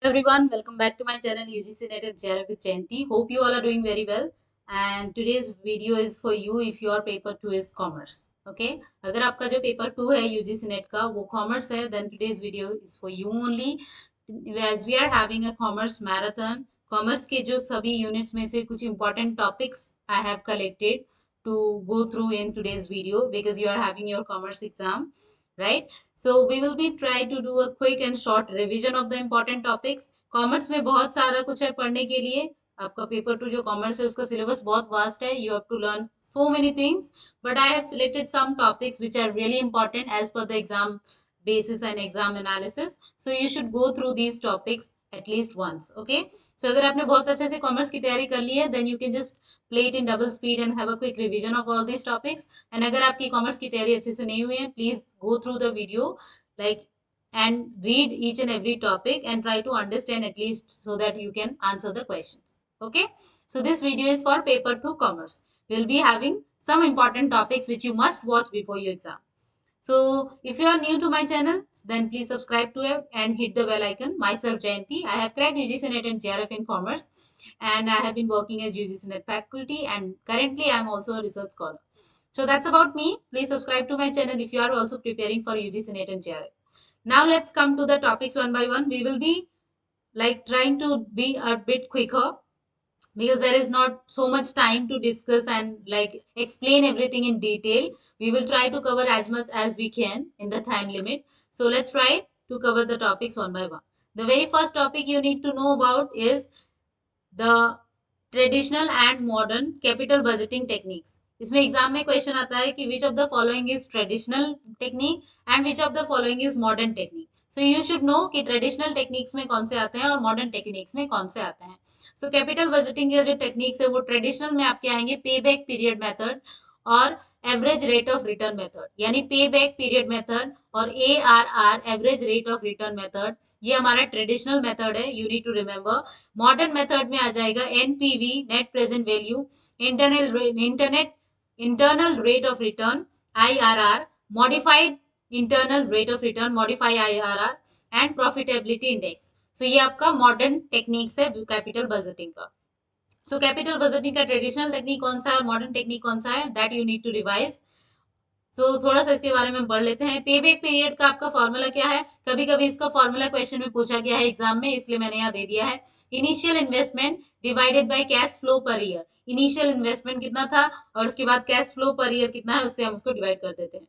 Everyone, welcome back to my channel UGC Net and JRF with Jayanti. Hope you all are doing very well. And today's video is for you if your paper 2 is commerce. Okay, अगर आपका जो paper 2 है UGC Net का वो commerce है, then today's video is for you only. As we are having a commerce marathon, commerce के जो सभी units में से कुछ important topics I have collected to go through in today's video because you are having your commerce exam, right? So we will be try to do a quick and short revision of the important topics. Commerce में बहुत सारा कुछ है पढ़ने के लिए. आपका paper 2 जो कॉमर्स है उसका सिलेबस बहुत वास्ट है. You have to learn so many things, but I have selected some topics which are really important as per the exam basis and exam analysis. So you should go through these topics at least once. Okay, so अगर आपने बहुत अच्छे से commerce की तैयारी कर ली है, then you can just play it in double speed and have a quick revision of all these topics. And अगर आपकी कॉमर्स की तैयारी अच्छे से नहीं हुई है, please go through the video like and read each and every topic and try to understand at least so that you can answer the questions. Okay, so this video is for paper 2 commerce. We'll be having some important topics which you must watch before your exam. So if you are new to my channel, then please subscribe to it and hit the bell icon. Myself Jayanti. I have cracked UGC NET and JRF in commerce, and I have been working as UGC NET faculty, and currently I am also a research scholar. So that's about me. Please subscribe to my channel if you are also preparing for UGC NET and JRF. Now let's come to the topics one by one. We will be like trying to be a bit quicker because there is not so much time to discuss and like explain everything in detail. We will try to cover as much as we can in the time limit. So let's try to cover the topics one by one. The very first topic you need to know about is the traditional and modern capital budgeting techniques. इसमें exam में question आता है कि विच of the following is traditional technique and which of the following is modern technique. So you should know कि traditional techniques में कौन से आते हैं और मॉडर्न टेक्निक्स में कौन से आते हैं. सो कैपिटल बजटिंग के जो टेक्निक्स है वो ट्रेडिशनल में आपके आएंगे पे बैक पीरियड मेथड और average rate of return method. यानी पे बैक पीरियड मेथड और ARR average rate of return method ये हमारा ट्रेडिशनल मेथड है. You need to remember. Modern method में आ जाएगा NPV net present value, internal rate of return IRR, modified internal rate of return modify IRR and profitability index. So ये आपका modern techniques है capital budgeting का. So capital budgeting का traditional technique कौन सा है और मॉडर्न टेक्निक कौन सा है, that you need to revise. So थोड़ा सा इसके बारे में पढ़ लेते हैं. पे बैक पीरियड का आपका फॉर्मूला क्या है. कभी कभी इसका फॉर्मूला क्वेश्चन में पूछा गया है एग्जाम में, इसलिए मैंने यहाँ दे दिया है. Initial investment divided by cash flow per year. Initial investment कितना था और उसके बाद कैश फ्लो पर ईयर कितना है, उससे हम उसको डिवाइड कर देते हैं.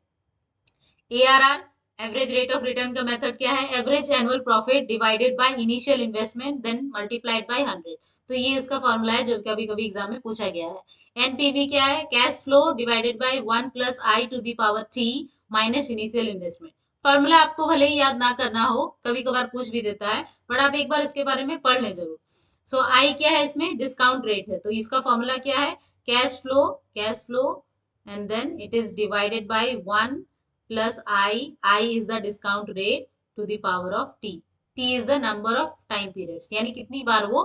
ARR average rate of return का मेथड क्या है, average annual profit divided by initial investment then multiplied by 100. तो ये इसका फॉर्मूला है जो कभी कभी एग्जाम में पूछा गया है. NPV क्या है, cash flow divided by 1 plus I to the power T minus initial investment. Formula आपको भले ही याद ना करना हो, कभी कभार पूछ भी देता है, बट आप एक बार इसके बारे में पढ़ लें जरूर. सो आई क्या है, इसमें डिस्काउंट रेट है, तो इसका फॉर्मूला क्या है, cash flow and then it is divided by 1 plus I is the discount rate to the power of t. T is the number of time periods, यानी कितनी बार वो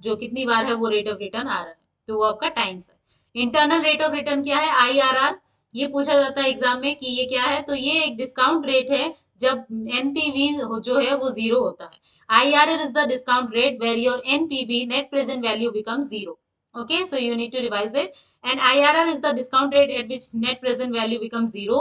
जो कितनी बार है वो रेट ऑफ रिटर्न आ रहा है, तो वो आपका टाइम्स है. इंटरनल रेट ऑफ रिटर्न क्या है, IRR. ये पूछा जाता है एग्जाम में कि ये क्या है, तो ये एक डिस्काउंट रेट है जब NPV जो है वो जीरो होता है. IRR is the discount rate where your NPV net present value becomes zero. Okay, so you need to revise it. And IRR is the discount rate at which net present value becomes zero.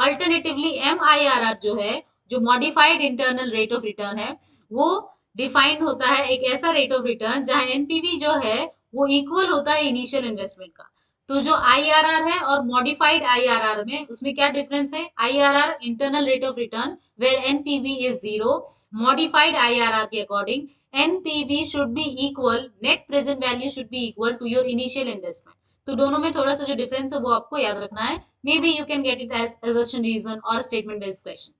Alternatively MIRR जो है, जो modified internal rate of return है, वो defined होता है एक ऐसा rate of return जहां एनपीवी जो है वो इक्वल होता है इनिशियल इन्वेस्टमेंट का. तो जो आईआरआर है और मॉडिफाइड आईआरआर में उसमें क्या डिफरेंस है, IRR internal rate of return where NPV is zero, modified IRR के according NPV should be equal, net present value should be equal to your initial investment. तो दोनों में थोड़ा सा जो डिफरेंस है वो आपको याद रखना है. Maybe you can get it as assertion reason और statement based question.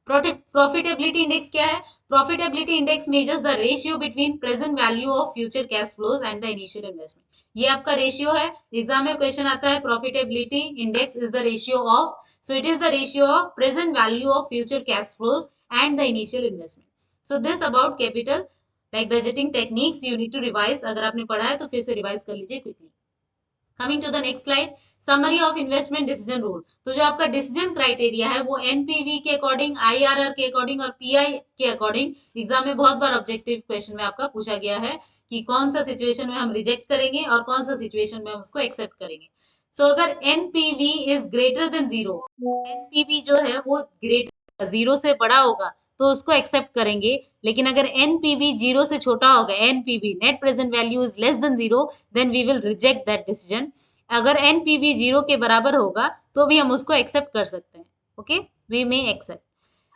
Profitability index क्या है, profitability index measures the ratio between present value of future cash flows and the initial investment. ये आपका रेशियो है. Exam में question आता है profitability index is the ratio of, so it is the ratio of present value of future cash flows and the initial investment. So this about capital like budgeting techniques. You need to revise. अगर आपने पढ़ा है तो फिर से revise कर लीजिए quickly. Coming to the next slide, summary of investment decision rule. तो जो आपका डिसीजन क्राइटेरिया है वो एनपीवी के अकॉर्डिंग, आईआरआर के अकॉर्डिंग और पीआई के अकॉर्डिंग एग्जाम में बहुत बार ऑब्जेक्टिव क्वेश्चन में आपका पूछा गया है कि कौन सा सिचुएशन में हम रिजेक्ट करेंगे और कौन सा सिचुएशन में हम उसको एक्सेप्ट करेंगे। सो अगर NPV is greater than zero, NPV जो है वो ग्रेटर जीरो से बड़ा होगा तो उसको एक्सेप्ट करेंगे। लेकिन अगर एनपीवी जीरो से छोटा होगा, NPV net present value is less than zero, then we will reject that decision. अगर एनपीवी जीरो के बराबर होगा तो भी हम उसको एक्सेप्ट कर सकते हैं। Okay, we may accept.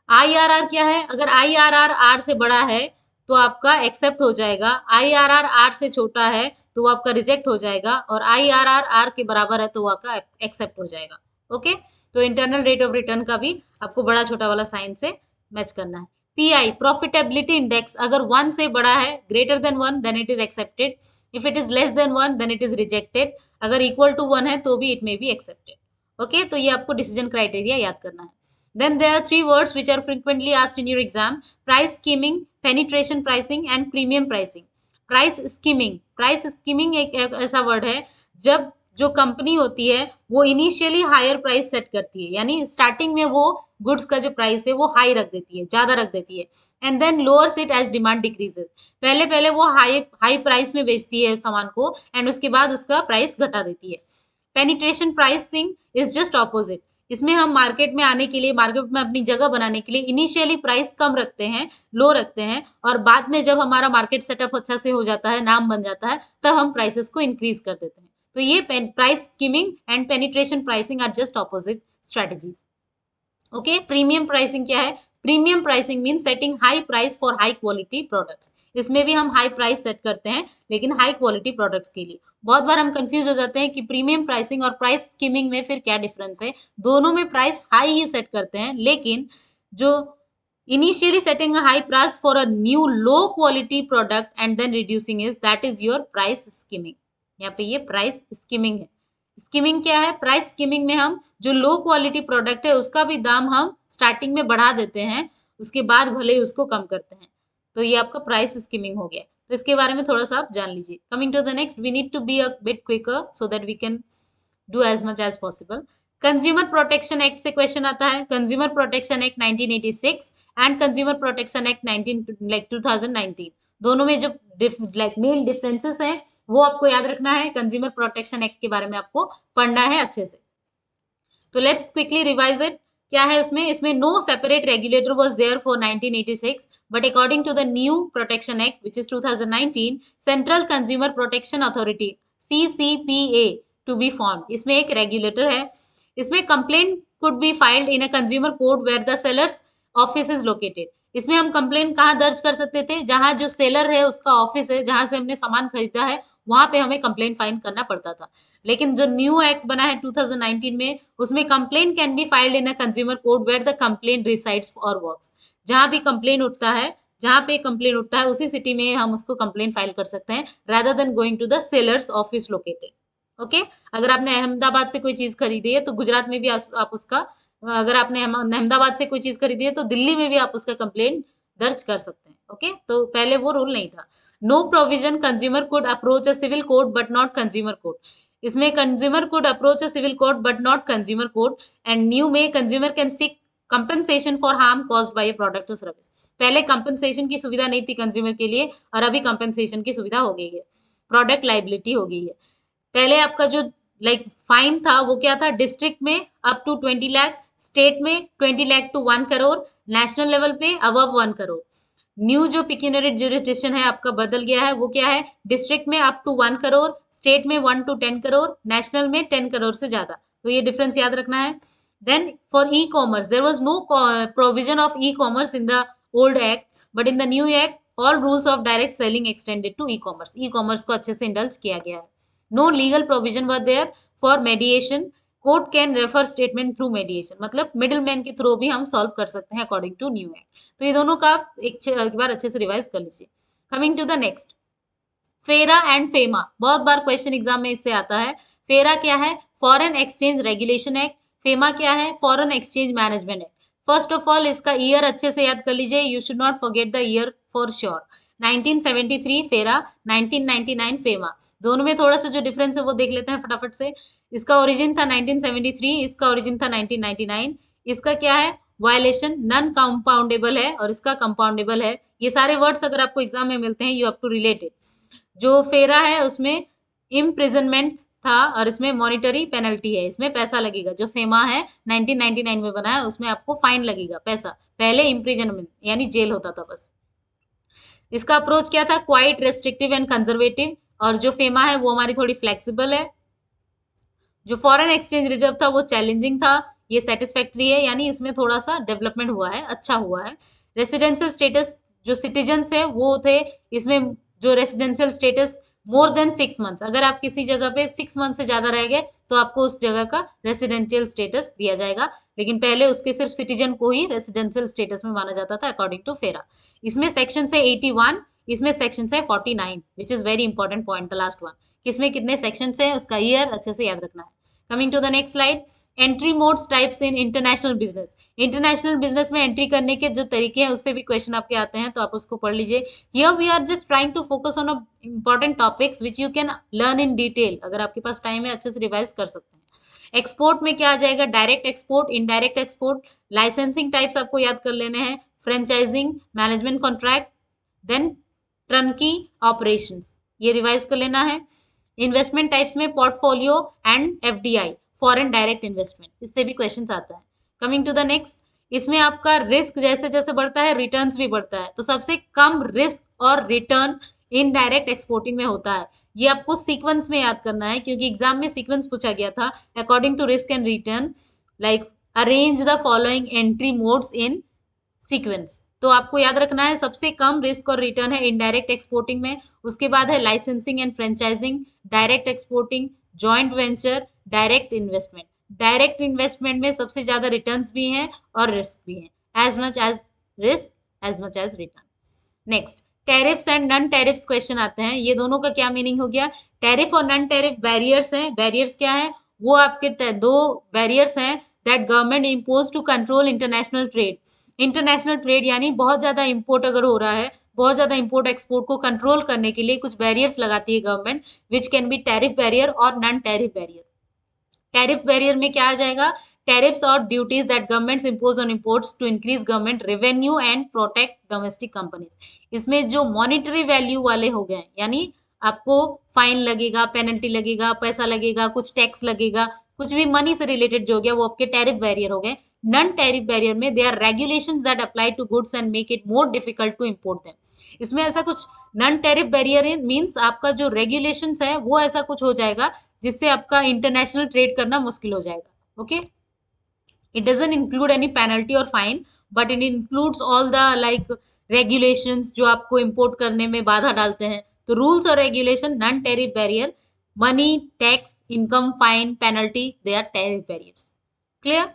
IRR क्या है? अगर आईआरआर आर से बड़ा है तो आपका एक्सेप्ट हो जाएगा, आईआरआर आर से छोटा है तो वो आपका रिजेक्ट हो जाएगा, और आईआरआर आर के बराबर है तो वो आपका एक्सेप्ट हो जाएगा। ओके, तो इंटरनल रेट ऑफ रिटर्न का भी आपको बड़ा छोटा वाला साइन से मैच करना है। पीआई प्रॉफिटेबिलिटी इंडेक्स, अगर 1 से बड़ा है, greater than 1 then it is accepted, if it is less than 1 then it is rejected, अगर इक्वल टू 1 है तो भी it may be accepted. Okay, तो ये आपको डिसीजन क्राइटेरिया याद करना है। Then there are 3 words which are frequently asked in your exam: price skimming, penetration pricing and premium pricing. Price skimming एक ऐसा वर्ड है जब जो कंपनी होती है वो इनिशियली हायर प्राइस सेट करती है, यानी स्टार्टिंग में वो गुड्स का जो प्राइस है वो हाई रख देती है, ज्यादा रख देती है, and then lowers it as demand decreases. पहले पहले वो हाई प्राइस में बेचती है सामान को एंड उसके बाद उसका प्राइस घटा देती है। Penetration pricing is just opposite, इसमें हम मार्केट में आने के लिए, मार्केट में अपनी जगह बनाने के लिए इनिशियली प्राइस कम रखते हैं, लो रखते हैं, और बाद में जब हमारा मार्केट सेटअप अच्छा से हो जाता है, नाम बन जाता है, तब हम प्राइसेस को इंक्रीज कर देते हैं। तो ये price skimming and penetration pricing are just opposite strategies. Okay, premium pricing क्या है? Premium pricing mean setting high price for high quality products. इसमें भी हम हाई प्राइस सेट करते हैं लेकिन हाई क्वालिटी प्रोडक्ट्स के लिए। बहुत बार हम कंफ्यूज हो जाते हैं कि प्रीमियम प्राइसिंग और प्राइस स्कीमिंग में फिर क्या डिफरेंस है। दोनों में प्राइस हाई ही सेट करते हैं, लेकिन जो initially setting a high price for a new low quality product and then reducing is, that is your price skimming. यहाँ पे ये प्राइस स्कीमिंग है। स्कीमिंग क्या है? प्राइस स्कीमिंग में हम जो लो क्वालिटी प्रोडक्ट है उसका भी दाम हम स्टार्टिंग में बढ़ा देते हैं, उसके बाद भले ही उसको कम करते हैं। तो ये आपका प्राइस स्कीमिंग हो गया। तो इसके बारे में थोड़ा सा आप जान लीजिए। Coming to the next, we need to be a bit quicker so that we can do as much as possible. Consumer protection act से क्वेश्चन आता है। Consumer protection act 1986 and consumer protection act 2019, दोनों में जो main differences हैं वो आपको याद रखना है। कंज्यूमर प्रोटेक्शन एक्ट के बारे में आपको पढ़ना है अच्छे से। तो लेट्स क्विकली रिवाइज इट। क्या है उसमें? इसमें no separate regulator was there for 1986, but according to the new protection act which is 2019, central consumer protection authority CCPA to be form. इसमें एक रेगुलेटर है। इसमें complaint could be filed in a consumer court where the seller's office is located. इसमें हम complaint कहाँ दर्ज कर सकते थे? जहां जो सेलर है उसका ऑफिस है, जहां से हमने सामान खरीदा है, वहां पे हमें कंप्लेंट फाइल करना पड़ता था। लेकिन जो न्यू एक्ट बना है 2019 में, उसमें complaint can be filed in a consumer court where the complaint resides और वर्क्स। जहां भी कंप्लेंट उठता है, जहां पे कंप्लेंट उठता है उसी सिटी में हम उसको कंप्लेंट फाइल कर सकते हैं, rather than going to the seller's office located. Okay, अगर आपने अहमदाबाद से कोई चीज खरीदी है तो गुजरात में भी आप उसका, अगर आपने अहमदाबाद से कोई चीज खरीदी है तो दिल्ली में भी आप उसका कंप्लेंट दर्ज कर सकते हैं। ओके, तो पहले वो रूल नहीं था। No provision consumer could approach a civil court but not consumer court. इसमें consumer could approach a civil court but not consumer court, and new में consumer can seek compensation for harm caused by a product और service. पहले compensation की सुविधा नहीं थी consumer के लिए, और अभी कंपनसेशन की सुविधा हो गई है। प्रोडक्ट लाइबिलिटी हो गई है। पहले आपका जो फाइन था वो क्या था? डिस्ट्रिक्ट में अप टू 20 लाख, स्टेट में 20 lakh to 1 crore, national level पे अबव 1 करोड़। न्यू जो पिक्यूनरी ज्यूरिसडिक्शन है आपका बदल गया है, वो क्या है? डिस्ट्रिक्ट में अप टू 1 करोड़, स्टेट में 1 to 10 करोड़, नेशनल में 10 करोड़ से ज्यादा। तो ये डिफरेंस याद रखना है। Then for e commerce there was no provision of e commerce in the old act, but in the new act all rules of direct selling extended to e commerce. E commerce को अच्छे से indulge किया गया है। No legal provision were there for mediation, court can refer statement through mediation, मतलब middle man के through भी हम सॉल्व कर सकते हैं अकॉर्डिंग टू न्यू एक्ट। तो ये दोनों का आप एक बार अच्छे से रिवाइज कर लीजिए। कमिंग टू द नेक्स्ट, फेरा एंड फेमा, बहुत बार क्वेश्चन एग्जाम में इससे आता है। फेरा क्या है? Foreign exchange regulation act. FEMA क्या है? Foreign exchange management act. First of all इसका ईयर अच्छे से याद कर लीजिए, you should not forget the year for sure. 1973 फेरा, 1999 फेमा। दोनों में थोड़ा सा जो डिफरेंस है वो देख लेते हैं फटाफट से। इसका ओरिजिन था 1973, इसका ओरिजिन था 1999। इसका क्या है, वायलेशन नॉन कंपाउंडेबल है और इसका कंपाउंडेबल है। ये सारे वर्ड्स अगर आपको एग्जाम में मिलते हैं, you have to relate it. जो फेरा है उसमें इम्प्रिजनमेंट था और इसमें मॉनिटरी पेनल्टी है, इसमें पैसा लगेगा। जो फेमा है 1999 में बना है, उसमें आपको फाइन लगेगा, पैसा। पहले इम्प्रिजनमेंट यानी जेल होता था बस। इसका अप्रोच क्या था, क्वाइट रेस्ट्रिक्टिव एंड कंजर्वेटिव। और जो फेमा है वो हमारी थोड़ी फ्लेक्सिबल है। जो फॉरेन एक्सचेंज रिजर्व था वो चैलेंजिंग था, ये सेटिस्फैक्ट्री है, यानी इसमें थोड़ा सा डेवलपमेंट हुआ है, अच्छा हुआ है। रेसिडेंशियल स्टेटस, जो सिटीजन्स है वो थे इसमें, जो residential status more than 6 months, अगर आप किसी जगह पे 6 मंथ से ज्यादा रह गए तो आपको उस जगह का रेसिडेंशियल स्टेटस दिया जाएगा। लेकिन पहले उसके सिर्फ सिटीजन को ही रेसिडेंशियल स्टेटस में माना जाता था अकॉर्डिंग टू फेरा। इसमें सेक्शन है 81, इसमें सेक्शन है 49, which is very important point, the last one. किसमें कितने सेक्शन है उसका ईयर अच्छे से याद रखना है। Coming to the next slide, entry modes types in international business. International business में एंट्री करने के जो तरीके हैं उससे भी क्वेश्चन आपके आते हैं, तो आप उसको पढ़ लीजिए। Here we are just trying to focus on important topics which you can learn in detail. अगर आपके पास टाइम है अच्छे से रिवाइज कर सकते हैं। एक्सपोर्ट में क्या आ जाएगा, direct export, indirect export. Licensing types आपको याद कर लेने हैं, franchising, management contract, then turnkey operations, ये रिवाइज कर लेना है। इन्वेस्टमेंट टाइप्स में portfolio and FDI, foreign direct investment, इससे भी क्वेश्चन आता है। कमिंग टू द नेक्स्ट, इसमें आपका रिस्क जैसे जैसे बढ़ता है रिटर्न्स भी बढ़ता है, तो सबसे कम रिस्क और रिटर्न इनडायरेक्ट एक्सपोर्टिंग में होता है। ये आपको सीक्वेंस में याद करना है, क्योंकि एग्जाम में सीक्वेंस पूछा गया था according to risk and return, like arrange the following entry modes in sequence. तो आपको याद रखना है सबसे कम रिस्क और रिटर्न है इनडायरेक्ट एक्सपोर्टिंग में, उसके बाद है licensing and franchising, direct exporting, joint venture, direct investment. Direct investment में सबसे ज्यादा रिटर्न्स भी हैं और रिस्क भी हैं, as much as risk as much as return. Next, tariffs and non tariffs question आते हैं। ये दोनों का क्या मीनिंग हो गया, टैरिफ और नॉन टैरिफ बैरियर्स हैं। बैरियर्स क्या है, वो आपके दो बैरियर्स हैं that government impose to control international trade. International trade यानी बहुत ज्यादा इंपोर्ट अगर हो रहा है, बहुत ज्यादा इंपोर्ट एक्सपोर्ट को कंट्रोल करने के लिए कुछ बैरियर्स लगाती है government, which can be tariff barrier और non tariff barrier. Tariff barrier में क्या आ जाएगा, टैरिफ्स और duties that governments impose on imports to increase government revenue and protect domestic companies. इसमें जो मॉनिटरी वैल्यू वाले हो गए, यानी आपको फाइन लगेगा, पेनल्टी लगेगा, पैसा लगेगा, कुछ टैक्स लगेगा, कुछ भी मनी से रिलेटेड जो हो गया वो आपके टैरिफ बैरियर हो गए। नॉन टैरिफ बैरियर में they are regulations that apply to goods and make it more difficult to import them. इसमें ऐसा कुछ नॉन टैरिफ बैरियर मीन्स आपका जो रेगुलेशंस है वो ऐसा कुछ हो जाएगा जिससे आपका इंटरनेशनल ट्रेड करना मुश्किल हो जाएगा। Okay, it doesn't include any penalty or fine, but it includes all the like regulations जो आपको import करने में बाधा डालते हैं। तो rules और regulation, non tariff barrier, money, tax, income, fine, penalty, they are tariff barriers. Clear?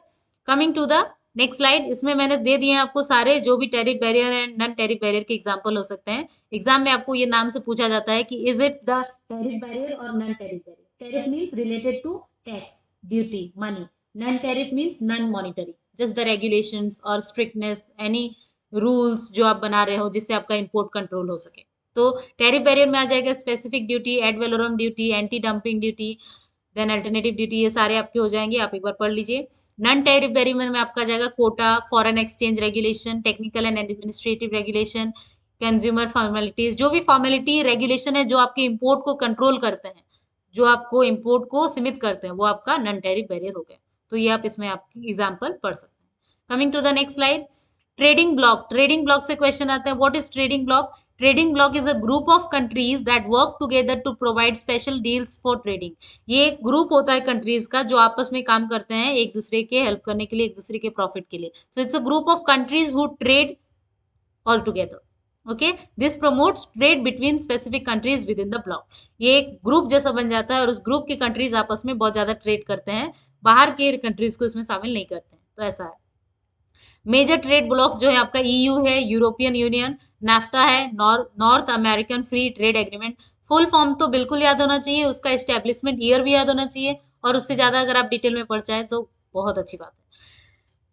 Coming to the next slide, इसमें मैंने दे दिए हैं आपको सारे जो भी tariff barrier and non tariff barrier के एग्जांपल हो सकते हैं। एग्जाम में आपको ये नाम से पूछा जाता है कि is it the tariff barrier और non tariff barrier. Tariff means related to tax, duty, money. Non tariff means non monetary, just the regulations और स्ट्रिक्टनेस, एनी रूल्स जो आप बना रहे हो जिससे आपका इंपोर्ट कंट्रोल हो सके। तो टैरिफ बैरियर में आ जाएगा specific duty, ad valorem duty, anti dumping duty, then alternative duty, ये सारे आपके हो जाएंगे, आप एक बार पढ़ लीजिए। नॉन टैरिफ बैरियर में आपका जाएगा quota, foreign exchange regulation, technical and administrative regulation, consumer formalities, जो भी फॉर्मेलिटी रेगुलेशन है जो आपके इंपोर्ट को कंट्रोल करते हैं, जो आपको इंपोर्ट को सीमित करते हैं, वो आपका नॉन टैरिफ बैरियर हो गया। तो ये आप इसमें आपकी एग्जाम्पल पढ़ सकते हैं। Coming to the next slide, trading block. Trading block से क्वेश्चन आता है, what is trading block. Trading block is a group of countries that work together to provide special deals for trading. ये एक group होता है countries का जो आपस में काम करते हैं एक दूसरे के हेल्प करने के लिए, एक दूसरे के प्रॉफिट के लिए। So it's a group of countries who trade all together. Okay, this promotes trade between specific countries with in the block. ये एक ग्रुप जैसा बन जाता है और उस ग्रुप के कंट्रीज आपस में बहुत ज्यादा ट्रेड करते हैं, बाहर के कंट्रीज को इसमें शामिल नहीं करते हैं, तो ऐसा है। मेजर ट्रेड ब्लॉक्स जो है आपका ईयू है, यूरोपियन यूनियन, नाफ्टा है, north American free trade agreement. Full form तो बिल्कुल याद होना चाहिए, उसका एस्टेब्लिशमेंट ईयर भी याद होना चाहिए, और उससे ज्यादा अगर आप डिटेल में पढ़ जाए तो बहुत अच्छी बात है।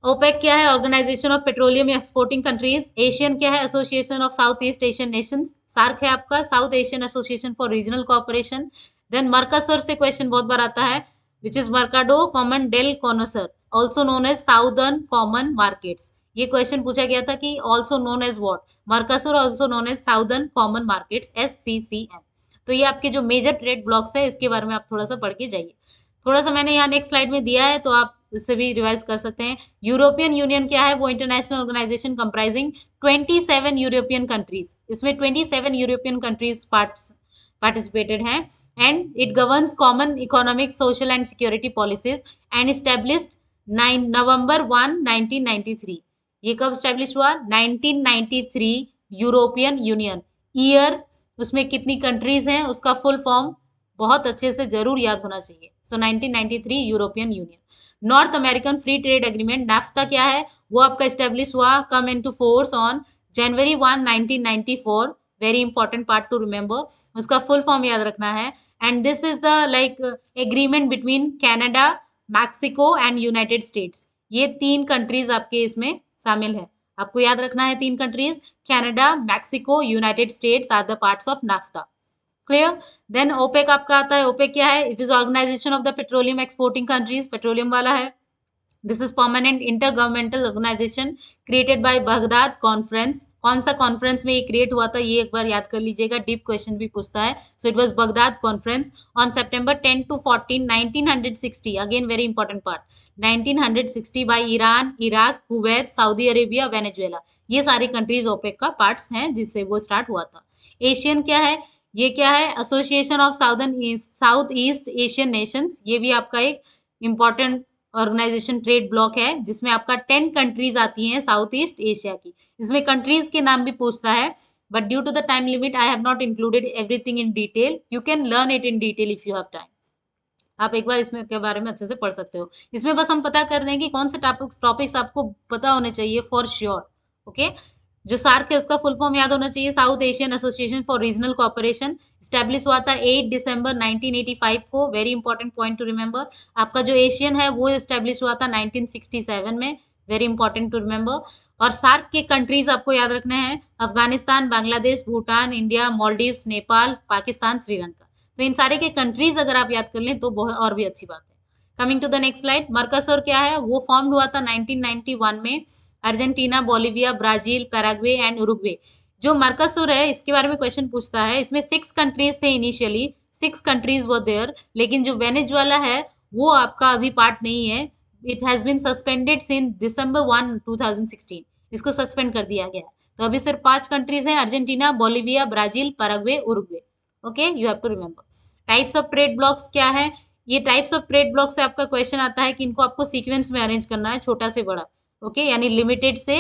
ओपेक क्या है? Organisation of petroleum exporting countries. ASEAN क्या है? Association of south east Asian nations. SAARC है आपका south Asian association for regional cooperation. Then Mercosur से क्वेश्चन बहुत बार आता है, which is Mercado Comun del Conosur, also known as southern common markets. ये क्वेश्चन पूछा गया था कि also known as what? Mercosur also known as southern common markets, SCCM। तो ये आपके जो मेजर ट्रेड ब्लॉक्स है, इसके बारे में आप थोड़ा सा पढ़ के जाइए। थोड़ा सा मैंने यहाँ नेक्स्ट स्लाइड में दिया है, तो आप उससे भी रिवाइज कर सकते हैं। यूरोपियन यूनियन क्या है? वो international organisation comprising 27 European countries. इसमें 27 यूरोपियन कंट्रीज पार्टिसिपेटेड हैं, and it governs common economic, social and security policies, and established 9 November 1 1993। ये कब स्टैब्लिश हुआ? 1993। यूरोपियन यूनियन ईयर, उसमें कितनी कंट्रीज हैं, उसका फुल फॉर्म बहुत अच्छे से जरूर याद होना चाहिए। So 1993 European Union. North American free trade agreement, NAFTA क्या है? वो आपका स्टेब्लिश हुआ, come into force on January 1 1994। Very important part to remember, उसका फुल फॉर्म याद रखना है। And this is the like agreement between Canada, Mexico and United States. ये 3 कंट्रीज आपके इसमें शामिल है, आपको याद रखना है 3 countries, Canada, Mexico, United States are the parts of NAFTA. Clear? Then OPEC आपका आता है। ओपेक क्या है? It is organisation of the petroleum exporting countries, petroleum वाला है। This is permanent inter governmental organisation created by Baghdad conference. कौन सा conference में ये क्रिएट हुआ था, ये एक बार याद कर लीजिएगा, डीप क्वेश्चन भी पूछता है। So it was Baghdad conference on September 10 to 14 1960। Again very important part, 1960 by Iran, Iraq, Kuwait, Saudi Arabia, Venezuela. ये सारी कंट्रीज ओपेक का पार्ट्स हैं, जिससे वो स्टार्ट हुआ था। एशियन क्या है? ये क्या है? Association of south east Asian Nations. ये भी आपका एक इंपॉर्टेंट ऑर्गेनाइजेशन, ट्रेड ब्लॉक है, जिसमें आपका 10 कंट्रीज आती हैं साउथ ईस्ट एशिया की। इसमें कंट्रीज के नाम भी पूछता है, but due to the time limit I have not included everything in detail. You can learn it in detail if you have time. आप एक बार इसमें के बारे में अच्छे से पढ़ सकते हो। इसमें बस हम पता कर रहे हैं कि कौन से टॉपिक्स आपको पता होने चाहिए फॉर श्योर। ओके, जो सार्क है उसका फुल फॉर्म याद होना चाहिए, south Asian association for regional cooperation. Establish हुआ था 8 दिसंबर 1985 को। Very important point two remember. आपका जो एशियन है वो स्टैब्लिश हुआ था 1967 में। Very important to remember. और सार्क के कंट्रीज आपको याद रखने हैं, अफगानिस्तान, बांग्लादेश, भूटान, इंडिया, मालदीव्स, नेपाल, पाकिस्तान, श्रीलंका। तो इन सारे के कंट्रीज अगर आप याद कर लें तो बहुत और भी अच्छी बात है। Coming to the next slide, Mercosur क्या है? वो फॉर्म हुआ था 1991 में। Argentina, Bolivia, Brazil, Paraguay and Uruguay. जो मर्कासुर है इसके बारे में क्वेश्चन पूछता है। इसमें 6 कंट्रीज थे इनिशियली, 6 कंट्रीज वो देयर, लेकिन जो वेनेजुएला है वो आपका अभी पार्ट नहीं है। It has been suspended since December 1 2016। इसको सस्पेंड कर दिया गया है। तो अभी सिर्फ 5 कंट्रीज हैं, Argentina, Bolivia, Brazil, Paraguay, Uruguay. Okay, you have to remember. Types of trade blocks क्या है? ये टाइप्स ऑफ ट्रेड ब्लॉक से आपका क्वेश्चन आता है कि इनको आपको सीक्वेंस में अरेंज करना है, छोटा से बड़ा। ओके, यानी लिमिटेड से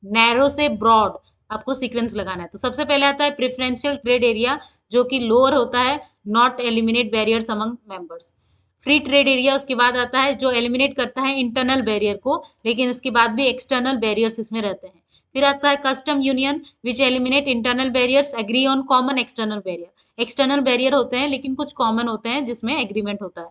नैरो से ब्रॉड आपको सीक्वेंस लगाना है। तो सबसे पहले आता है प्रेफरेंशियल ट्रेड एरिया, जो कि लोअर होता है, not eliminate barriers among members. Free trade area उसके बाद आता है, जो एलिमिनेट करता है इंटरनल बैरियर को, लेकिन इसके बाद भी एक्सटर्नल बैरियर्स इसमें रहते हैं। फिर आता है custom union, which eliminate internal barriers, agree on common external barrier. External barrier होते हैं लेकिन कुछ कॉमन होते हैं जिसमें एग्रीमेंट होता है।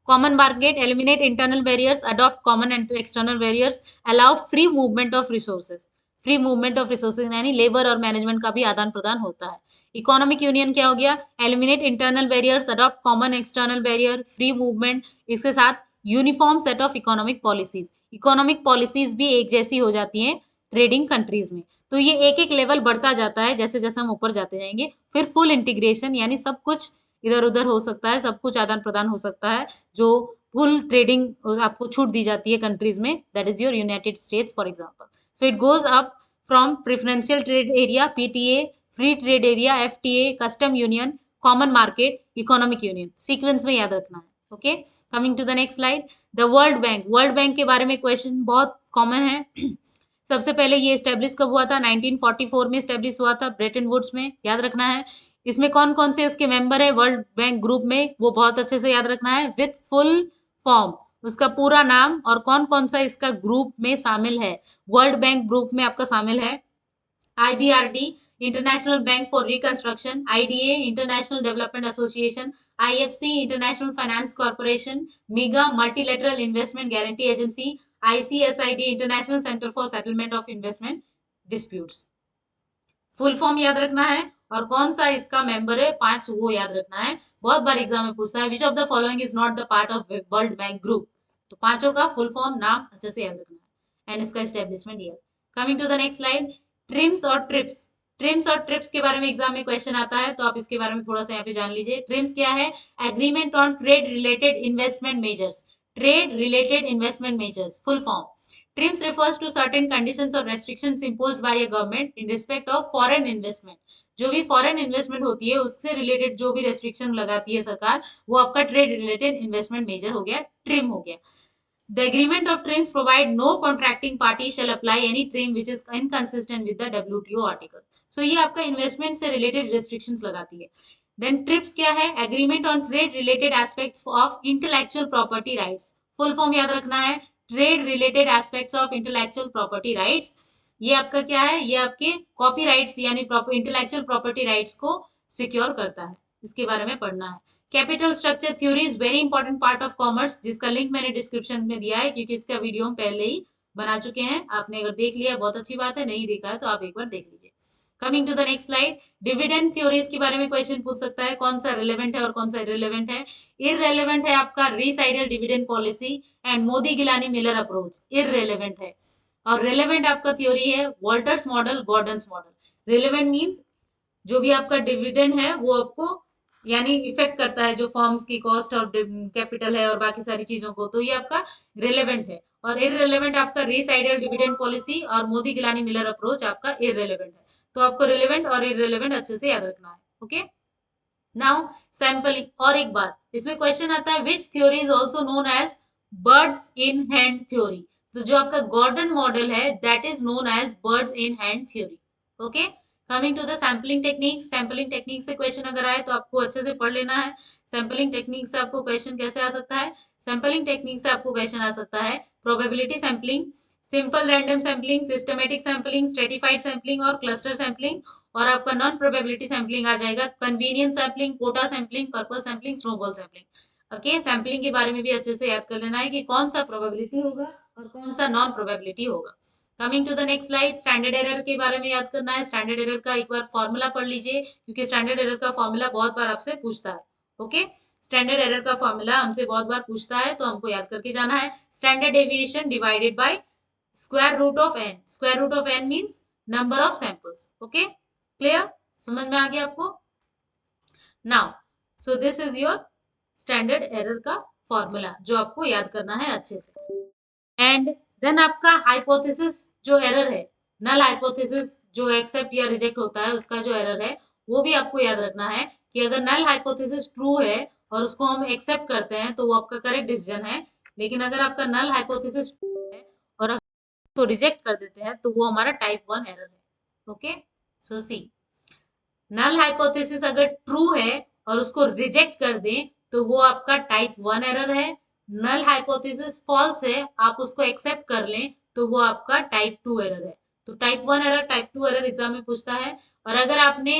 Common market, eliminate internal barriers, adopt common and external barriers, allow free movement of resources. Free movement of resources यानी लेबर और मैनेजमेंट का भी आदान प्रदान होता है। इकोनॉमिक यूनियन क्या हो गया? Eliminate internal barriers, adopt common external barrier, free movement, इसके साथ uniform set of economic policies. Economic policies भी एक जैसी हो जाती हैं ट्रेडिंग कंट्रीज में। तो ये एक एक लेवल बढ़ता जाता है जैसे जैसे हम ऊपर जाते जाएंगे। फिर फुल इंटीग्रेशन, यानी सब कुछ इधर उधर हो सकता है, सब कुछ आदान प्रदान हो सकता है, जो फुल ट्रेडिंग आपको छूट दी जाती है कंट्रीज में, that is your United States for example. So it goes up from preferential trade area, PTA, free trade area, FTA, custom union, common market, economic union. Sequence में याद रखना है। Okay, coming to the next slide, the world bank. World bank के बारे में question बहुत common है। सबसे पहले ये स्टेब्लिश कब हुआ था? 1944 में स्टेब्लिश हुआ था, ब्रेटन वुड्स में। याद रखना है इसमें कौन कौन से इसके मेंबर है वर्ल्ड बैंक ग्रुप में, वो बहुत अच्छे से याद रखना है विथ फुल फॉर्म, उसका पूरा नाम और कौन कौन सा इसका ग्रुप में शामिल है। वर्ल्ड बैंक ग्रुप में आपका शामिल है IBRD, international bank for reconstruction, IDA, international development association, IFC, international finance corporation, MIGA, multilateral investment guarantee agency, ICSID, international centre for settlement of investment disputes. Full form याद रखना है और कौन सा इसका मेंबर है, 5 वो याद रखना है। बहुत बार एग्जाम में पूछता है which of the following is not the part of world bank group, तो पांचों का फुल फॉर्म नाम अच्छे से याद रखना है एंड इसका establishment year. Coming to the next slide, TRIMS और ट्रिप्स। ट्रिम्स और ट्रिप्स के बारे में एग्जाम में क्वेश्चन आता है, तो आप इसके बारे में थोड़ा सा यहाँ पे जान लीजिए। ट्रिम्स क्या है? Agreement on trade related investment measures. Trade related investment measures full form. TRIMS refers to certain conditions or restrictions imposed by a government in respect of foreign investment. जो भी फॉरेन इन्वेस्टमेंट होती है उससे related जो भी restriction लगाती है सरकार, वो आपका ट्रेड रिलेटेड इन्वेस्टमेंट मेजर हो गया, ट्रिम हो गया। The agreement of TRIMS provide no contracting party shall apply any TRIM which is inconsistent with the WTO article. So ये आपका इन्वेस्टमेंट से रिलेटेड रेस्ट्रिक्शंस लगाती है। देन ट्रिप्स क्या है? Agreement on trade related aspects of intellectual property rights. Full form याद रखना है, trade related aspects of intellectual property rights. ये आपका क्या है? ये आपके कॉपी राइट्स यानी इंटेलेक्चुअल प्रॉपर्टी राइट्स को सिक्योर करता है, इसके बारे में पढ़ना है। Capital structure theory is very important part of commerce, जिसका लिंक मैंने डिस्क्रिप्शन में दिया है, क्योंकि इसका वीडियो हम पहले ही बना चुके हैं। आपने अगर देख लिया बहुत अच्छी बात है, नहीं देखा है तो आप एक बार देख लीजिए। Coming to the next slide, dividend theories के बारे में क्वेश्चन पूछ सकता है, कौन सा रिलेवेंट है और कौन सा इररिलेवेंट है। इररिलेवेंट है आपका residual dividend policy and Modigliani Miller approach, irrelevant है। और रिलेवेंट आपका थ्योरी है Walter's model, Gordon's model. Relevant means जो भी आपका डिविडेंड है वो आपको यानी इफेक्ट करता है जो फॉर्म्स की कॉस्ट और कैपिटल है और बाकी सारी चीजों को, तो ये आपका रिलेवेंट है। और इररिलेवेंट आपका रीसाइडल डिविडेंड पॉलिसी और मोदी गिलानी मिलर अप्रोच आपका इररिलेवेंट है। तो आपको रिलेवेंट और इररिलेवेंट अच्छे से याद रखना है। Okay, now sampling. और एक बात इसमें क्वेश्चन आता है which theory is also known as birds in hand theory. तो जो आपका गॉर्डन मॉडल है that is known as birds in hand theory. Okay, coming to the sampling technique. Sampling technique से क्वेश्चन अगर आए तो आपको अच्छे से पढ़ लेना है। सैम्पलिंग टेक्निक से आपको क्वेश्चन कैसे आ सकता है? सैम्पलिंग टेक्निक से आपको क्वेश्चन आ सकता है probability sampling, simple random sampling, systematic sampling, stratified sampling और क्लस्टर सैम्पलिंग। और आपका नॉन प्रोबेबिलिटी सैम्पलिंग आ जाएगा convenience sampling, quota sampling, purpose sampling, snowball sampling. Okay, sampling के बारे में भी अच्छे से याद कर लेना है कि कौन सा प्रोबेबिलिटी होगा और कौन सा नॉन प्रोबेबिलिटी होगा। Coming to the next slide, standard error के बारे में याद करना है। स्टैंडर्ड एरर का एक बार फॉर्मूला पढ़ लीजिए, क्योंकि स्टैंडर्ड एरर का फॉर्मूला बहुत बार आपसे पूछता है। ओके, स्टैंडर्ड एरर का फॉर्मूला हमसे बहुत बार पूछता है, तो हमको याद करके जाना है। Standard deviation divided by square root of N. Square root of N means number of samples. Okay, clear? समझ में आ गया आपको? Now so this is your standard error का फॉर्मूला जो आपको याद करना है अच्छे से। एंड देन आपका हाइपोथेसिस जो एरर है, नल हाइपोथेसिस जो एक्सेप्ट या रिजेक्ट होता है उसका जो एरर है, वो भी आपको याद रखना है कि अगर नल हाइपोथेसिस ट्रू है और उसको हम एक्सेप्ट करते हैं तो वो आपका करेक्ट डिसीजन है। लेकिन अगर आपका नल हाइपोथेसिस है और उसको रिजेक्ट कर देते हैं तो वो हमारा टाइप 1 एरर है। ओके, सो सी, नल हाइपोथेसिस अगर ट्रू है और उसको रिजेक्ट कर दें तो वो आपका टाइप 1 एरर है। नल हाइपोथेसिस फॉल्स है, आप उसको एक्सेप्ट कर लें तो वो आपका टाइप 2 एरर है। तो type 1 error, type 2 error exam में पूछता है। और अगर आपने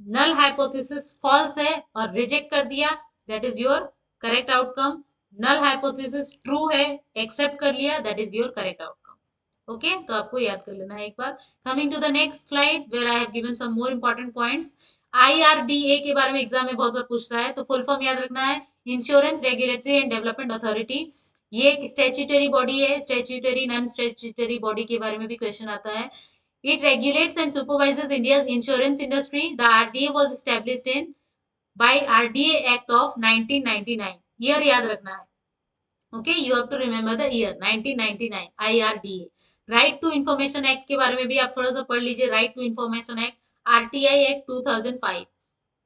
नल हाइपोथेसिस फॉल्स है और रिजेक्ट कर दिया, that is your correct outcome. Null hypothesis true है, एक्सेप्ट कर लिया, that is your correct outcome. Okay, तो आपको याद कर लेना है एक बार। Coming to the next slide where I have given some more important points. IRDA के बारे में एग्जाम में बहुत बार पूछता है, तो फुल फॉर्म याद रखना है insurance regulatory and development authority. ये एक स्टैट्यूटरी बॉडी है, स्टैट्यूटरी नॉन स्टैट्यूटरी बॉडी के बारे में भी क्वेश्चन आता है। It regulates and supervises India's insurance industry. The RDA was established in by RDA act of 1999। Year याद रखना है। Okay, you have to remember the year 1999। IRDA। Right to information act के बारे में भी आप थोड़ा सा पढ़ लीजिए। Right to information act, RTI act 2005,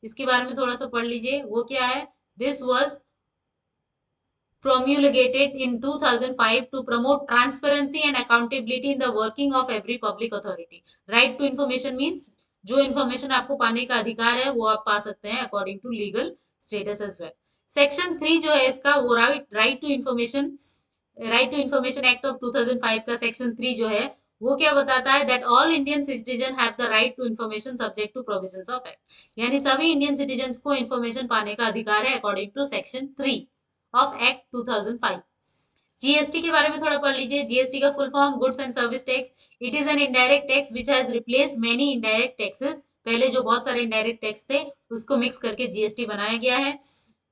इसके बारे में थोड़ा सा पढ़ लीजिए। वो क्या है? This was promulgated in 2005 to promote transparency and accountability in the working of every public authority. Right to information means जो इन्फॉर्मेशन आपको पाने का अधिकार है वो आप पा सकते हैं according to legal status as well. Section 3 जो है इसका, वो right to information, right to information act of 2005 का सेक्शन 3 जो है वो क्या बताता है? That all Indian citizen have the right to information subject to provisions of act. यानी सभी इंडियन सिटीजन को इंफॉर्मेशन पाने का अधिकार है according to section 3 of Act 2005. GST के बारे में थोड़ा पढ़ लीजिए। जीएसटी का full form goods and service tax. It is an indirect tax which has replaced many indirect taxes. पहले जो बहुत सारे इनडायरेक्ट टैक्स थे उसको मिक्स करके जीएसटी बनाया गया है।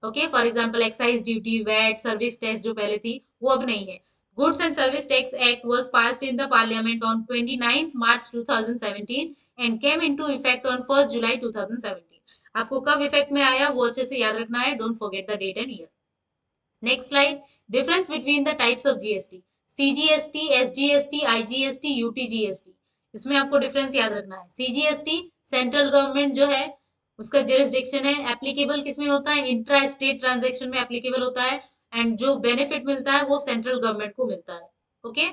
Okay, for example excise duty, VAT, service tax जो पहले थी वो अब नहीं है। Goods and service tax act was passed in the parliament on 29 March 2017 and came into effect on 1 July 2017। आपको कब इफेक्ट में आया वो अच्छे से याद रखना है, don't forget the date and year. Next slide. Difference between the types of GST. CGST, SGST, IGST, UTGST. इसमें आपको डिफरेंस याद रखना है। CGST सेंट्रल गवर्नमेंट जो है उसका जुरिस्डिक्शन है। एप्लीकेबल किसमें होता है? इंट्रा स्टेट ट्रांजेक्शन में एप्लीकेबल होता है। एंड जो बेनिफिट मिलता है वो सेंट्रल गवर्नमेंट को मिलता है। Okay.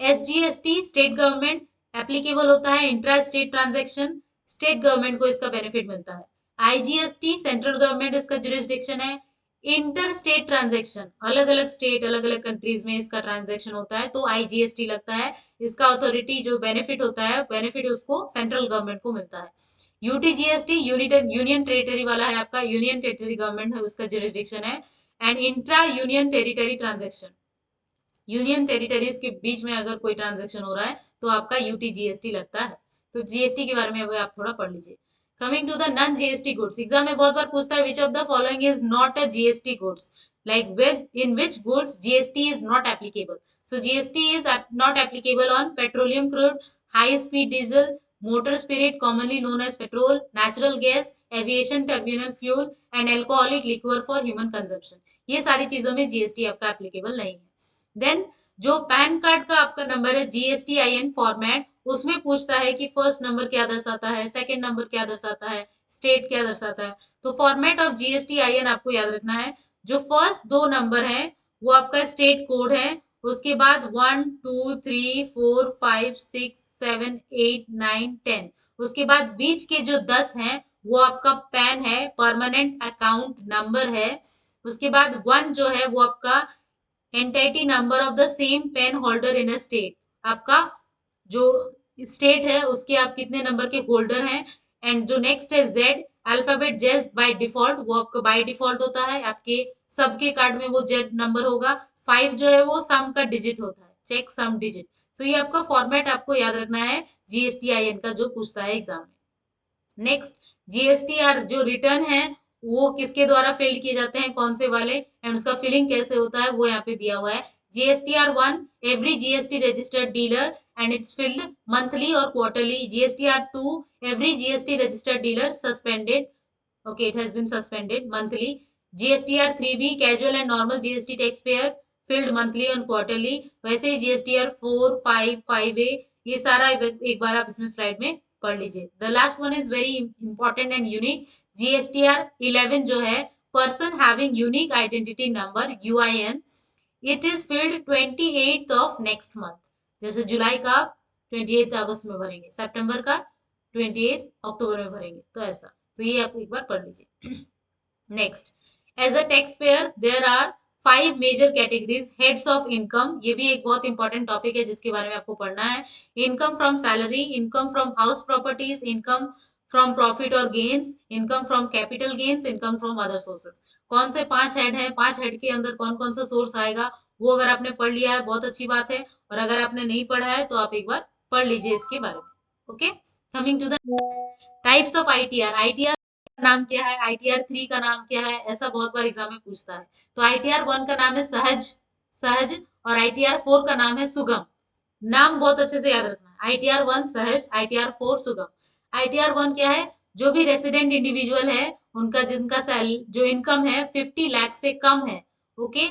SGST state government applicable होता है। Intra state transaction state government को इसका बेनिफिट मिलता है। IGST सेंट्रल गवर्नमेंट इसका जुरिस्डिक्शन है। इंटर स्टेट ट्रांजेक्शन अलग अलग स्टेट अलग अलग कंट्रीज में इसका ट्रांजेक्शन होता है तो आईजीएसटी लगता है। इसका अथॉरिटी जो बेनिफिट होता है बेनिफिट उसको सेंट्रल गवर्नमेंट को मिलता है। यूटीजीएसटी यूनियन टेरिटरी वाला है आपका, यूनियन टेरिटरी गवर्नमेंट है उसका जुरिस्डिक्शन है। And intra union territory transaction, union territories के बीच में अगर कोई ट्रांजेक्शन हो रहा है तो आपका यूटीजीएसटी लगता है। तो जीएसटी के बारे में अब आप थोड़ा पढ़ लीजिए। Coming to the non GST goods, exam में बहुत बार पूछता है which of the following is not a GST goods, like in which goods GST is not applicable. So GST is not applicable on petroleum crude, high speed diesel, motor spirit commonly known as petrol, natural gas, aviation terminal fuel and alcoholic liquor for human consumption. ये सारी चीजों में GST आपका applicable नहीं है। Then जो pan card का आपका नंबर है GSTIN फॉर्मेट, उसमें पूछता है कि फर्स्ट नंबर क्या दर्शाता है, सेकंड नंबर क्या दर्शाता है, स्टेट क्या दर्शाता है। तो फॉर्मेट ऑफ GSTIN आपको याद रखना है। जो फर्स्ट दो नंबर है वो आपका स्टेट कोड है। उसके बाद 1 2 3 4 5 6 7 8 9 10, उसके बाद बीच के जो 10 हैं वो आपका पैन है, परमानेंट अकाउंट नंबर है। उसके बाद 1 जो है वो आपका entity number of the same PAN holder in a state, आपका जो स्टेट है उसके आप कितने नंबर के होल्डर हैं। एंड जो नेक्स्ट है Z, alphabet Z by default, वो आपका बाय डिफॉल्ट होता है, आपके सबके कार्ड में वो जेड नंबर होगा। 5 जो है वो सम का डिजिट होता है, चेक सम डिजिट। तो ये आपका फॉर्मेट आपको याद रखना है जीएसटीआईएन का जो पूछता है एग्जाम में। नेक्स्ट, जीएसटीआर जो रिटर्न है वो किसके द्वारा फिल किए जाते हैं, कौन से वाले, एंड उसका फिलिंग कैसे होता है वो यहाँ पे दिया हुआ है। GSTR 1 every GST registered dealer and its filed monthly और quarterly. GSTR 2 every GST registered dealer suspended, okay, it has been suspended monthly. GSTR 3B casual and normal GST taxpayer filled monthly and quarterly। वैसे ही GSTR 4 5 5A ये सारा एक बार आप इसमें slide में पढ़ लीजिए। The last one is very important and unique. GSTR 11 जो है person having unique identity number UIN, it is filled 28th of next month. जैसे जुलाई का 28 अगस्त में भरेंगे, सितंबर का 28 अक्टूबर में भरेंगे, तो ऐसा। तो ये आप एक बार पढ़ लीजिए। Next, as a tax payer there are 5 major categories heads of income. ये भी एक बहुत इंपॉर्टेंट टॉपिक है जिसके बारे में आपको पढ़ना है। Income from salary, income from house properties, income from profit और gains, income from capital gains, income from other sources. कौन से 5 हेड हैं, 5 हेड के अंदर कौन कौन सा सोर्स आएगा वो अगर आपने पढ़ लिया है बहुत अच्छी बात है, और अगर आपने नहीं पढ़ा है तो आप एक बार पढ़ लीजिए इसके बारे में। Okay, coming to the types of ITR. ITR का नाम क्या है, ITR 3 का नाम क्या है, ऐसा बहुत बार एग्जाम में पूछता है। तो ITR 1 का नाम है सहज, सहज, और ITR 4 का नाम है सुगम। नाम बहुत अच्छे से याद रखना है, ITR 1 सहज, ITR 4 सुगम। ITR 1 क्या है, जो भी रेसिडेंट इंडिविजुअल है उनका जिनका जो इनकम है 50 लाख से कम है, ओके,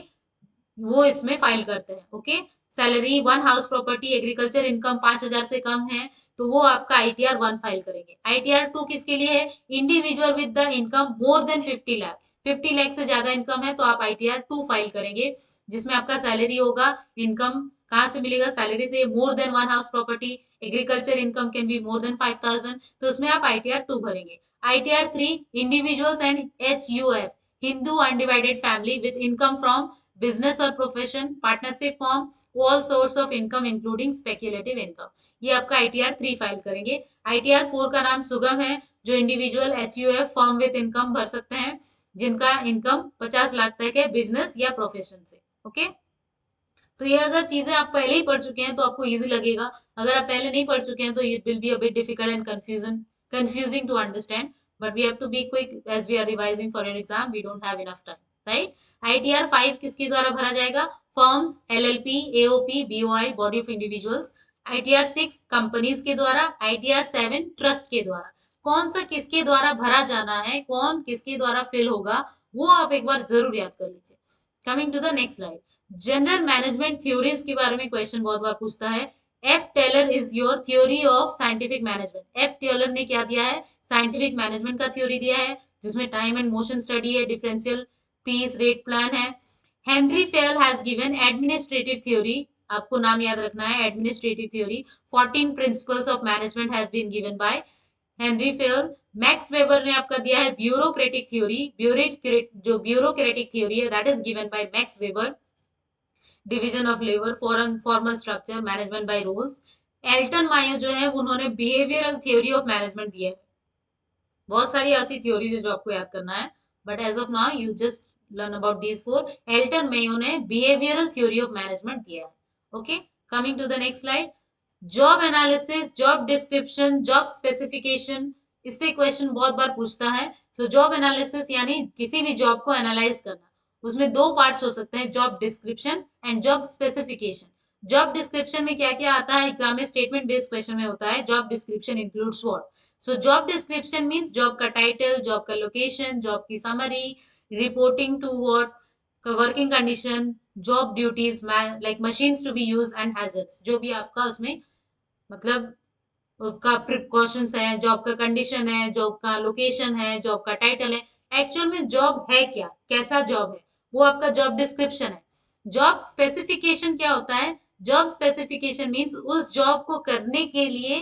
वो इसमें फाइल करते हैं। Okay, salary 1 house property agriculture income 5,000 से कम है तो वो आपका ITR 1 फाइल करेंगे। ITR 2 किसके लिए है, individual with the income more than 50 lakh, 50 lakh से ज्यादा इनकम है तो आप ITR 2 फाइल करेंगे, जिसमें आपका सैलरी होगा, इनकम कहाँ से मिलेगा, सैलरी से, more than 1 house property, agriculture income can be more than 5,000, तो उसमें आप ITR 2 भरेंगे। ITR 3 individuals and HUF Hindu undivided family with income from business और profession, partnership firm, all source of income including speculative income, ये आपका ITR 3 file करेंगे। ITR 4 का नाम सुगम है, जो individual HUF form with income भर सकते हैं जिनका इनकम 50 लाख तक है बिजनेस या प्रोफेशन से। ओके, तो ये अगर चीजें आप पहले ही पढ़ चुके हैं तो आपको इजी लगेगा, अगर आप पहले नहीं पढ़ चुके हैं तो it will be a bit difficult and confusing to understand. But we have to be quick as we are revising for an exam. We don't have enough time, right? ITR 5 किसके द्वारा भरा जाएगा? Firms, LLP, AOP, BOI, body of individuals. ITR 6 companies के द्वारा. ITR 7 trust के द्वारा. कौन सा किसके द्वारा भरा जाना है, कौन किसके द्वारा फिल होगा, वो आप एक बार जरूर याद कर लीजिए. Coming to the next slide. General management theories के बारे में क्वेश्चन बहुत बार पूछता है. F Taylor is your theory of scientific management. F Taylor ने क्या दिया है? साइंटिफिक मैनेजमेंट का थ्योरी दिया है, जिसमें टाइम एंड मोशन स्टडी है, डिफरेंशियल पीस रेट प्लान है. Henry Fayol has given administrative theory. आपको नाम याद रखना है, administrative theory. 14 principles of management have been given by Henry Fayol. Max Weber ने आपका दिया है ब्यूरोक्रेटिक थ्योरी. जो ब्यूरोक्रेटिक थ्योरी है that is given by Max Weber. Division of labour, formal structure, management by rules. Elton Mayo जो है उन्होंने behavioural theory of management दिया है. बहुत सारी ऐसी थ्योरीज है जो आपको याद करना है, but as of now you just learn about these four. Elton Mayo ने बिहेवियरल थ्योरी ऑफ मैनेजमेंट दिया है. Okay, coming to the next slide. Job analysis, job description, job specification, इससे क्वेश्चन बहुत बार पूछता है. सो जॉब एनालिसिस यानी किसी भी जॉब को एनालाइज करना. उसमें दो पार्ट्स हो सकते हैं, job description and job specification. Job description में क्या क्या आता है, एग्जाम में स्टेटमेंट बेस्ड क्वेश्चन में होता है. Job description includes what? So job description means job का टाइटल, जॉब का लोकेशन, जॉब की summary, reporting to what, working condition, job duties like machines to be use and hazards. जो भी आपका उसमें मतलब का प्रिकॉशंस है, जॉब का कंडीशन है, जॉब का लोकेशन है, जॉब का टाइटल है. एक्चुअल में जॉब है क्या, कैसा जॉब है, वो आपका जॉब डिस्क्रिप्शन है. जॉब स्पेसिफिकेशन क्या होता है? जॉब स्पेसिफिकेशन मींस उस जॉब को करने के लिए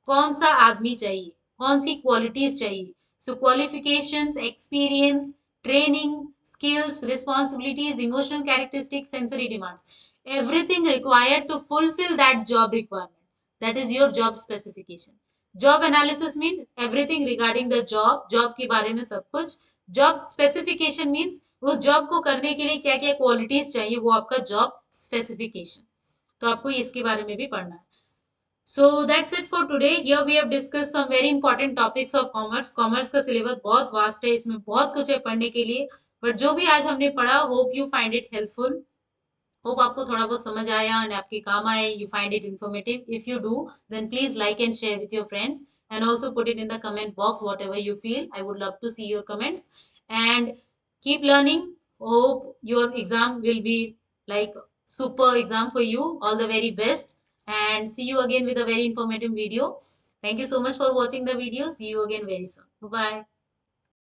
कौन सा आदमी चाहिए, कौन सी क्वालिटीज चाहिए. So qualifications, experience, training, skills, responsibilities, emotional characteristics, sensory demands, everything required to fulfill that job requirement. That is your job specification. Job analysis means everything regarding the job, job के बारे में सब कुछ. Job specification means उस job को करने के लिए क्या क्या क्वालिटीज चाहिए, वो आपका जॉब स्पेसिफिकेशन. तो आपको इसके बारे में भी पढ़ना है. So that's it for today. Here we have discussed some very important topics of commerce. Commerce का सिलेबस बहुत वास्ट है, इसमें बहुत कुछ है पढ़ने के लिए. बट जो भी आज हमने पढ़ा, hope you find it helpful. Hope आपको थोड़ा बहुत समझ आया एंड आपके काम आए. You find it informative. If you do then please like and share with your friends and also put it in the comment box whatever you feel. I would love to see your comments and keep learning. Hope your exam will be like super exam for you. All the very best and see you again with a very informative video. Thank you so much for watching the video. See you again very soon. Bye bye.